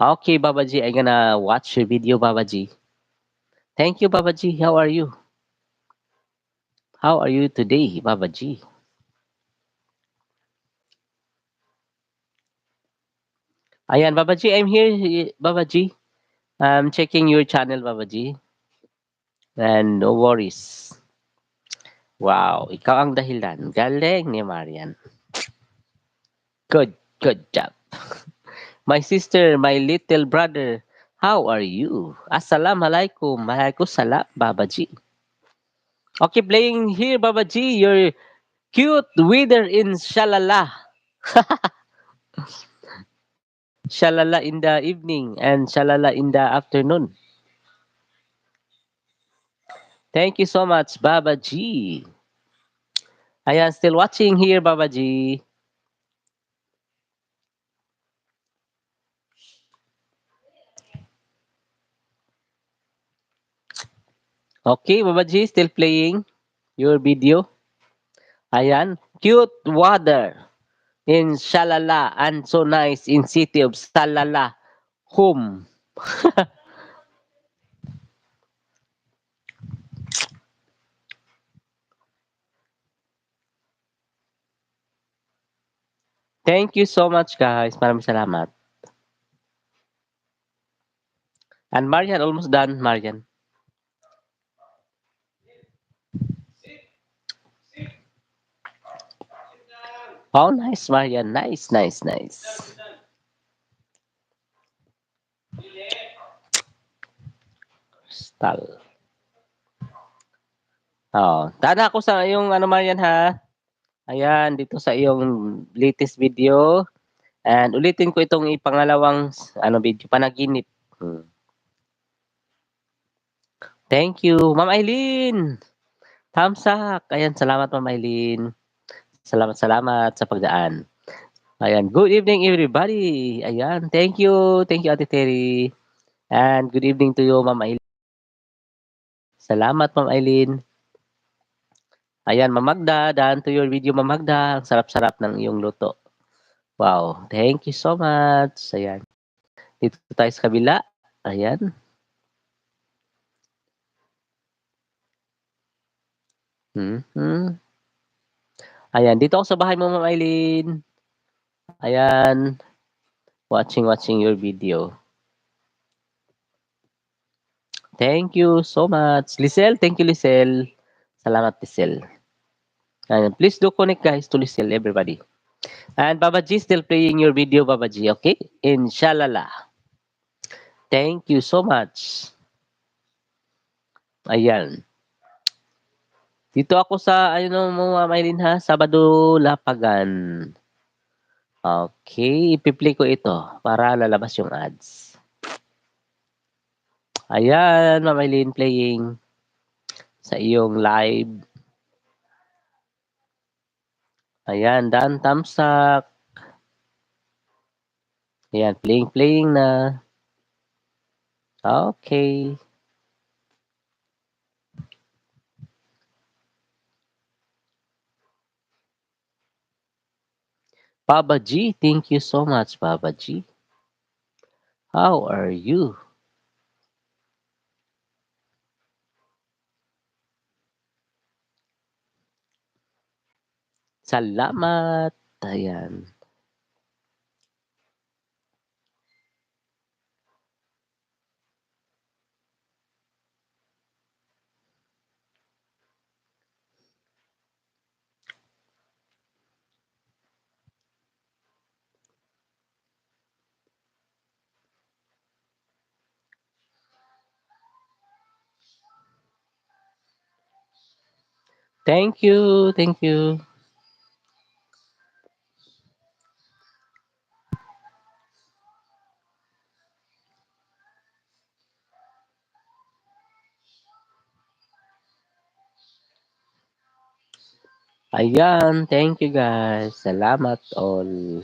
Okay, Babaji, I'm gonna watch your video, Babaji. Thank you, Babaji. How are you? How are you today, Babaji? Ayan, Babaji, I'm here, Babaji. I'm checking your channel, Babaji. And no worries. Wow, ikaw ang dahilan. Galing ni Marian. Good job. My sister, my little brother, how are you? Assalamualaikum. Malaikum salam, Babaji. Okay, playing here, Babaji. Your cute weather in Shalala. Shalala in the evening and shalala in the afternoon. Thank you so much, Babaji. I am still watching here, Babaji. Okay, Babaji, still playing your video. Ayan, cute water in Shalala and so nice in city of Salala, home. Thank you so much, guys. Maraming salamat. And Marian, almost done, Marian. Oh, nice, Marian. Nice. Crystal. Oh, tana ako sa iyong ano, Marian, ha? Ayan, dito sa iyong latest video. And ulitin ko itong ipangalawang ano video, panaginip. Hmm. Thank you, Ma'am Eileen. Thumbs up. Ayan, salamat, Ma'am Eileen. Salamat sa pagdaan. Ayan, good evening everybody. Ayan, thank you. Thank you, Ate Terry. And good evening to you, Ma'am Eileen. Salamat, Ma'am Eileen. Ayan, Ma'am Magda, daan to your video, Ma'am Magda. Ang sarap-sarap ng iyong luto. Wow, thank you so much. Ayan. Dito tayo sa kabila. Ayan. Mhm. Ayan, dito ako sa bahay mo, Ma'am Eileen. Ayan, watching your video. Thank you so much. Lisel, thank you, Lisel. Salamat, Lisel. And please do connect, guys, to Lisel, everybody. And Babaji, still playing your video, Babaji, okay? Inshallah. Thank you so much. Ayan. Dito ako sa, ano mo, Ma'am Eileen, ha? Sabado, Lapagan. Okay, ipi-play ko ito para lalabas yung ads. Ayan, Ma'am Eileen, playing sa iyong live. Ayan, daan thumbs up. Ayan, playing na. Okay. Baba G, thank you so much, Baba G. How are you? Salamat. Ayan. Thank you. Thank you. Ayan. Thank you, guys. Salamat all.